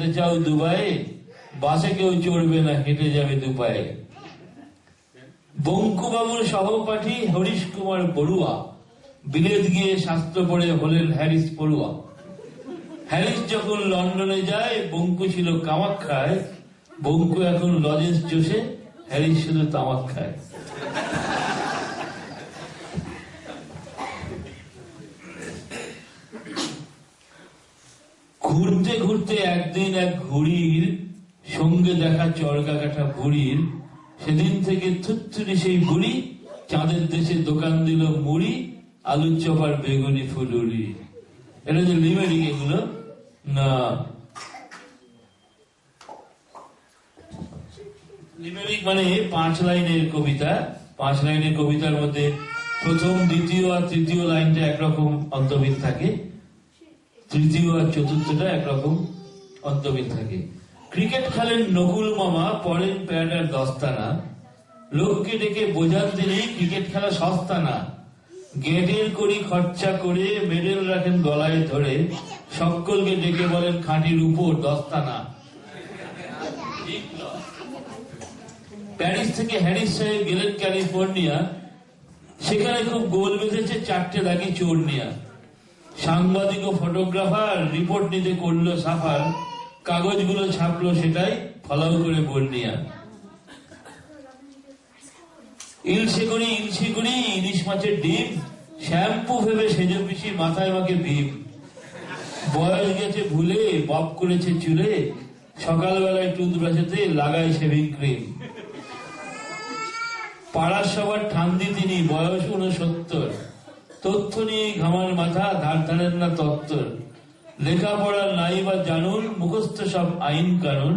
যেতে চাও দুবাইয়ে, বাসে কেউ চড়বে না, হেঁটে যাবে দুপায়ে। বঙ্কুবাবুর সহপাঠী হরিশ কুমার বড়ুয়া বিলেত গিয়ে শাস্ত্র পড়ে হলেন হ্যারিস পড়ুয়া। হ্যারিস যখন লন্ডনে যায়, বঙ্কু ছিল কামাখ্যায়। বঙ্কু এখন লজেন্স চষে, হ্যারিস শুধু তামাক খায়। ঘুরতে ঘুরতে একদিন এক ঘুড়ির সঙ্গে দেখা চরকা কাটা বুড়ির। সেদিন থেকে থুত্থুরি সেই বুড়ি চাঁদের দেশে দোকান দিল মুড়ি, আলুর চপ আর বেগুনি ফুলুরি। এটা যে লিমেরিক, এগুলো না। লিমেরিক মানে 5 লাইনের কবিতা। 5 লাইনের কবিতার মধ্যে প্রথম, দ্বিতীয় আর তৃতীয় লাইনটা একরকম অন্তর্ভুক্ত থাকে, তৃতীয় আর চতুর্থটা একরকম অন্তর্ভুক্ত থাকে। ক্রিকেট খেলেন নকুল মামা, পড়েন প্যাডার দস্তানা। লোককে ডেকে বোঝান তিনি ক্রিকেট খেলা সস্তা না। গেটের করি খরচা করে মেডেল রাখেন গলায় ধরে, সকলকে ডেকে বলেন খাঁটির উপর দস্তানা। প্যারিস থেকে হ্যারিস সাহেব গেলেন ক্যালিফোর্নিয়া। সেখানে খুব গোল বেঁধেছে 4টে দাগি চোরনিয়া। সাংবাদিক ও ফটোগ্রাফার রিপোর্ট নিতে করলো সাফার। কাগজগুলো ছাপলো সেটাই ফলাও করে বর্ণিয়া। ইলশে করি ইলিশ মাছের ডিম, শ্যাম্পু ভেবে সেজো পিসি মাথায় মাকে ভীম। বয়স গেছে ভুলে বব করেছে চুলে, সকালবেলায় টুথব্রাশেতে লাগায় শেভিং ক্রিম। পাড়ার সবার ঠান্দি তিনি, বয়স 69। তথ্য নিয়ে ঘামার মাথা, ধার ধারেন না তত্ত্বর। লেখাপড়া নাই বা জানুন, মুখস্থ সব আইন কানুন।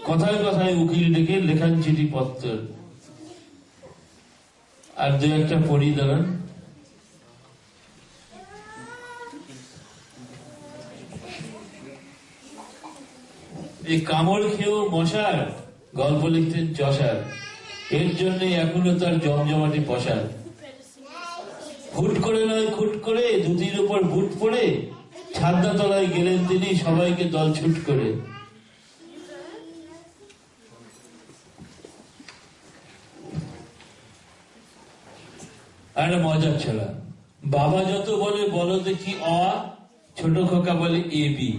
কথায় কথায় উকিল ডেকে লেখান চিঠি পত্র। আর 2-1টা পড়ি দাঁড়ান। এই কামড় খেয়েও মশার গল্প লিখতেন চষার। এর জন্য এখনো তার জমজমাটি পশার। হুট করে নয় খুট করে, দুটির উপর বুট পড়ে ছাদনা তলায় গেলেন তিনি, সবাইকে দল ছুট করে। আর মজার ছেলা, বাবা যত বলে বলো দেখি অ, ছোট খোকা বলে এ বি।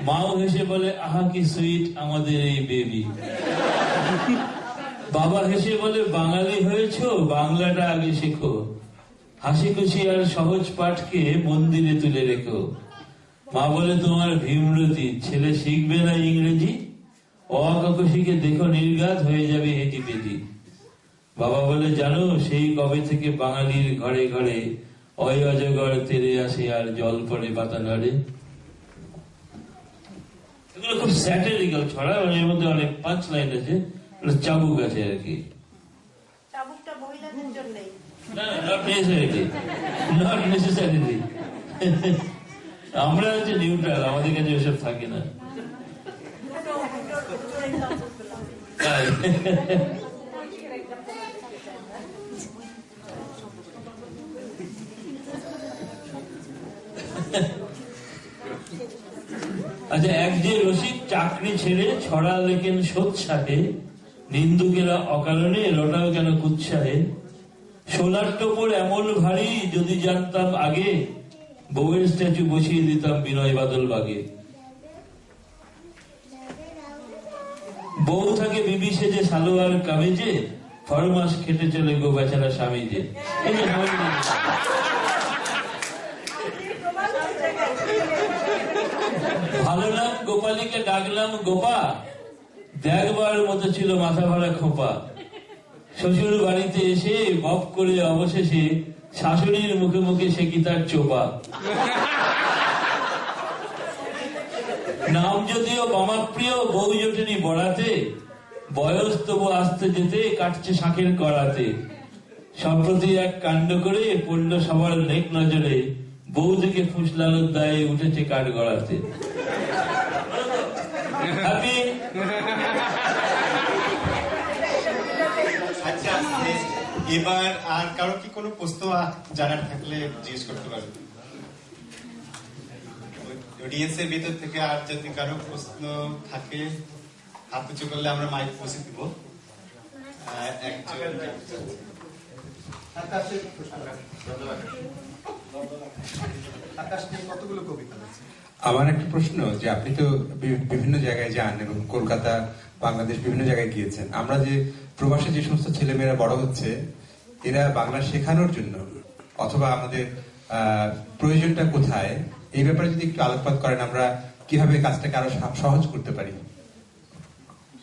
মাও হেসে বলে আহা কি সুইট আমাদের এই বেবি। বাবা হেসে বলে বাঙালি হয়েছ, বাংলাটা আগে শেখো। হাসি খুশি আর সহজ পাঠকে মন্দিরে তুলে রেখো। মা বলে তোমার ভীমরতি, ছেলে শিখবে না ইংরেজি। অকাক শিখে দেখো নির্ঘাত হয়ে যাবে হেঁটি পেটি। বাবা বলে জানো সেই কবে থেকে বাঙালির ঘরে ঘরে অয় অজগর তেরে আসে আর জল পড়ে পাতা নড়ে। এগুলো খুব স্যাটারিক্যাল ছড়া, এর মধ্যে অনেক 5 লাইন আছে, চাবুক আছে আর কি। আমরা হচ্ছে নিউট্রাল, আমাদের কাছে ওসব থাকে না। আচ্ছা, এক যে রসিক চাকরি ছেড়ে ছড়া লেখেন সোৎসাহে, নিন্দুকেরা অকারণে লোটাও কেন কুৎসাহে। সোলার টোপর এমন ভারী, যদি জানতাম আগে বউয়ের স্ট্যাচু বসিয়ে দিতাম বিনয় বাদল বাগে। বউ থাকে বিবি সেজে সালোয়ার কামিজে, 4 মাস খেটে চলে গো বেচারা স্বামী যে। ভালো নাম গোপালীকে ডাকলাম গোপা, দেখবার মতো ছিল মাথা ভরা খোপা। শ্বশুর বাড়িতে এসে বপ করে অবশেষে শাশুড়ির মুখে মুখে সে কি তার চোপা। নাম যদিও বামাপ্রিয়, বউ জোটেনি বড়াতে, বয়স তবু আসতে যেতে কাটছে শাঁখের করাতে। সম্প্রতি এক কাণ্ড করে পড়ল সবার নেক নজরে, বউ থেকে ফুসলানোর দায়ে উঠেছে কাঠ গড়াতে। আচ্ছা, এবার আর কারো কি কোনো প্রশ্ন জানার থাকলে জিজ্ঞেস করতে পারবেন। অডিয়েন্সের ভিতর থেকে আর যদি কারো প্রশ্ন থাকে হাত উঁচু করলে আমরা মাইক পৌঁছে দিব। একজন কতগুলো কবিতা আছে? আমার একটা প্রশ্ন, যে আপনি তো বিভিন্ন জায়গায় যান এবং কলকাতা, বাংলাদেশ বিভিন্ন জায়গায় গিয়েছেন। আমরা যে প্রবাসে যে সমস্ত ছেলেমেয়েরা বড় হচ্ছে, এরা বাংলা শেখানোর জন্য অথবা আমাদের প্রয়োজনটা কোথায়, এই ব্যাপারে যদি একটু আলোকপাত করেন, আমরা কিভাবে কাজটাকে আরো সহজ করতে পারি।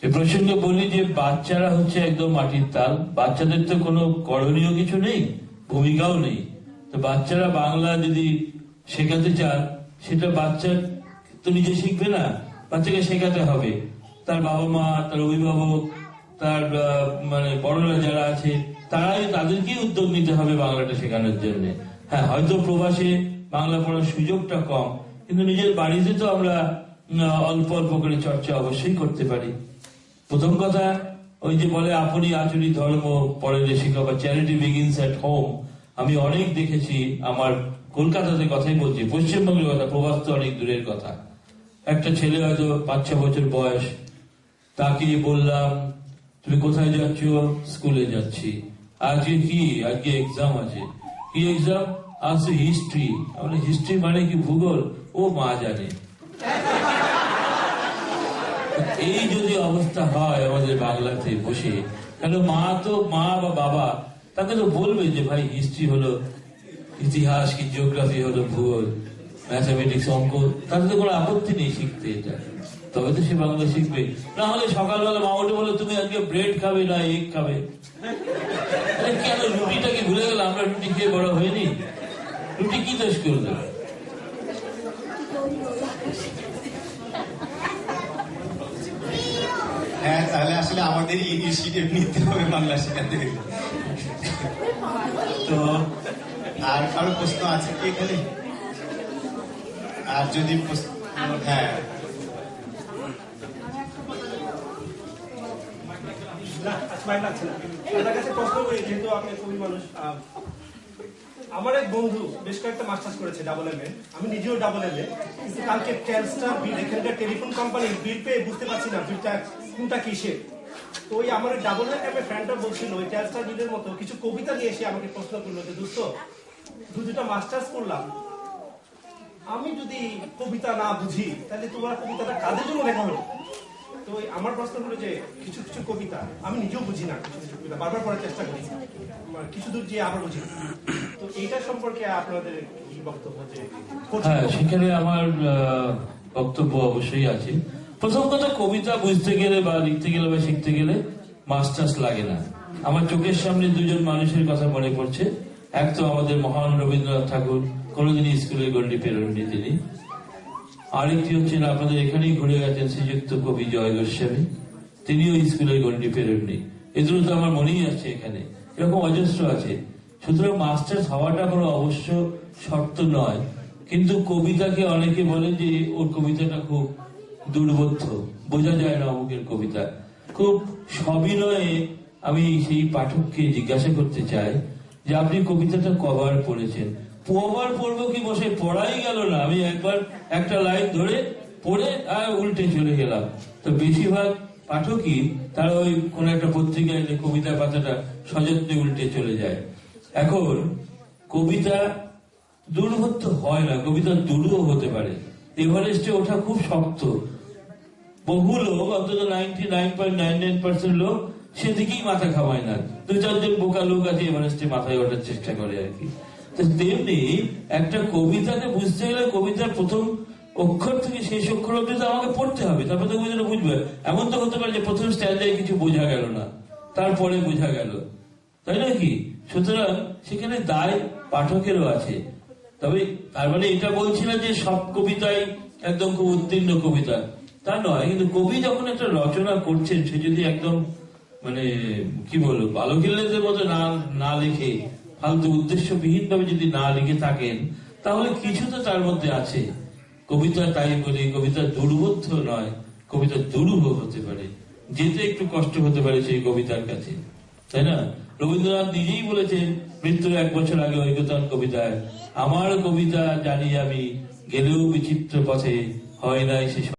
এ প্রসঙ্গে বলি যে বাচ্চারা হচ্ছে একদম মাটির তাল, বাচ্চাদের তো কোনো করণীয় কিছু নেই, ভূমিকাও নেই। তো বাচ্চারা বাংলা যদি শেখাতে চান, সেটা বাচ্চা তো নিজে শিখবে না, বাচ্চাকে শেখাতে হবে। তার বাবা মা, তার অভিভাবক, তার মানে বড়রা যারা আছে, তাদেরকেই উদ্যোগ নিতে হবে বাংলাটা শেখানোর জন্য। হ্যাঁ, হয়তো প্রবাসে বাংলা পড়ার সুযোগটা কম, কিন্তু নিজের বাড়িতে তো আমরা অল্প অল্প করে চর্চা অবশ্যই করতে পারি। প্রথম কথা, ওই যে বলে আপনি আচরি ধর্ম পরে শিক্ষা বা চ্যারিটি বিগিনস এট হোম। আমি অনেক দেখেছি, আমার কলকাতাতে কথাই বলছি, পশ্চিমবঙ্গের কথা, প্রবাস তো অনেক দূরের কথা। একটা ছেলে হয়তো 5-6 বছর বয়স, তাকে বললাম তুমি কোথায় যাচ্ছ? স্কুলে যাচ্ছি। আজকে কি? আজকে এক্সাম আছে। কি এক্সাম? আজকে হিস্ট্রি। হিস্ট্রি মানে কি? ভূগোল। ও মা জানে। এই যদি অবস্থা হয় আমাদের বাংলাতে বসে, কেন মা বা বাবা তাকে তো বলবে যে ভাই হিস্ট্রি হলো ইতিহাস, কি জিওগ্রাফি হলো ভূগোল, ম্যাথামেটিক্স, অঙ্ক, তাতে তো কোনো আপত্তি নেই শিখতে এটা, তবে তো সে বাংলা শিখবে। না হলে সকালবেলা মা ওঠে বলে তুমি আজকে ব্রেড খাবে না এগ খাবে। কেন রুটিটাকে ভুলে গেল? আমরা রুটি খেয়ে বড় হয়নি, রুটি কি দোষ করলো? হ্যাঁ, তাহলে আসলে আমাদের ইনিশিয়েটিভ নিতে হবে বাংলা শেখাতে। তো আর কারো প্রশ্ন আছে কি এখানে? আর যদি হ্যাঁ, প্রশ্ন করি, যেহেতু আপনি কবি মানুষ। আমার এক বন্ধু বেশ কয়েকটা মাস্টার্স করেছে ডাবল এম এ, আমি নিজেও ডাবল এম এ, কিন্তু কালকে টেলস্টার বিল, এখানকার টেলিফোন কোম্পানির বিল পেয়ে বুঝতে পারছি না বিলটা কোনটা কিসের। তো ওই আমার ডাবল এম এ ফ্রেন্ডটা বলছিল ওই টেলস্টার বিলের মতো কিছু কবিতা নিয়ে এসে আমাকে প্রশ্ন করলো যে দোস্ত, দুটা মাস্টার্স করলাম, আমি যদি কবিতা না বুঝি তাহলে তোমার কবিতাটা কাদের জন্য লেখা হলো? তো আমার প্রশ্ন হলো যে কিছু কিছু কবিতা আমি নিজেও বুঝি না, কিছু কিছু কবিতা বারবার পড়ার চেষ্টা করি, কিছু দূর যে আবার বুঝি। তো এইটা সম্পর্কে আপনাদের কি বক্তব্য? যে হ্যাঁ, সেখানে আমার বক্তব্য অবশ্যই আছে। প্রথম কথা, কবিতা বুঝতে গেলে বা লিখতে গেলে বা শিখতে গেলে মাস্টার্স লাগে না। আমার চোখের সামনে দুজন মানুষের কথা মনে পড়ছে। এক তো আমাদের মহান রবীন্দ্রনাথ ঠাকুর, কোনোদিনই স্কুলে গণ্ডি পেরোননি তিনি। আরেকটি হচ্ছেন আপনাদের এখানেই ঘুরে গেছেন শ্রীযুক্ত কবি জয় গোস্বামী, তিনিও স্কুলের গণ্ডি পেরোননি। এগুলো তো আমার মনেই আসছে এখানে, এরকম অজস্র আছে। সুতরাং মাস্টার্স হওয়াটা কোনো অবশ্য শর্ত নয়, কিন্তু কবিতাকে অনেকে বলেন যে ওর কবিতাটা খুব দুর্বোধ্য, বোঝা যায় না অমুকের কবিতা। খুব সবিনয়ে আমি সেই পাঠককে জিজ্ঞাসা করতে চাই যে আপনি কবিতাটা কবার পড়েছেন? কবার পড়বো কি, বসে পড়াই গেল না। আমি একবার একটা লাইন ধরে পড়ে উল্টে চলে গেলাম। তো বেশিরভাগ পাঠকই তারা ওই কোন একটা পত্রিকায় কবিতার পাতাটা সযত্নে উল্টে চলে যায়। এখন কবিতা দুর্বোধ্য হয় না, কবিতা দুরূহ হতে পারে। এভারেস্টে ওঠা খুব শক্ত। বহু লোক, অন্তত 99.99% লোক সেদিকেই মাথা খাওয়ায় না। 2-4 জন বোকা লোক আছে এভারেস্টে মাথায় ওঠার চেষ্টা করে আর কি। তেমনি একটা কবিতাকে বুঝতে গেলে কবিতার প্রথম অক্ষর থেকে শেষ অক্ষর অব্দি তো আমাকে পড়তে হবে, তারপরে তো কবিতাটা বুঝবে। এমন তো হতে পারে যে প্রথম স্ট্যান্ডায় কিছু বোঝা গেল না, তারপরে বোঝা গেল, তাই নাকি? সুতরাং সেখানে দায় পাঠকেরও আছে। তবে তার মানে এটা বলছি না যে সব কবিতাই একদম খুব উত্তীর্ণ কবিতা, তা নয়। কিন্তু কবি যখন একটা রচনা করছেন, সে যদি একদম মানে কি বলবো বালকিল্লেদের মতো না লিখে, ফালতু উদ্দেশ্যবিহীন ভাবে যদি না লিখে থাকেন, তাহলে কিছু তো তার মধ্যে আছে। কবিতা, তাই বলি, কবিতা দুর্বোধ্য নয়, কবিতা দুরূহ হতে পারে, যেতে একটু কষ্ট হতে পারে সেই কবিতার কাছে, তাই না? রবীন্দ্রনাথ নিজেই বলেছেন মৃত্যুর 1 বছর আগে ঐকতান কবিতায়, আমার কবিতা জানি আমি গেলেও বিচিত্র পথে হয় নাই সে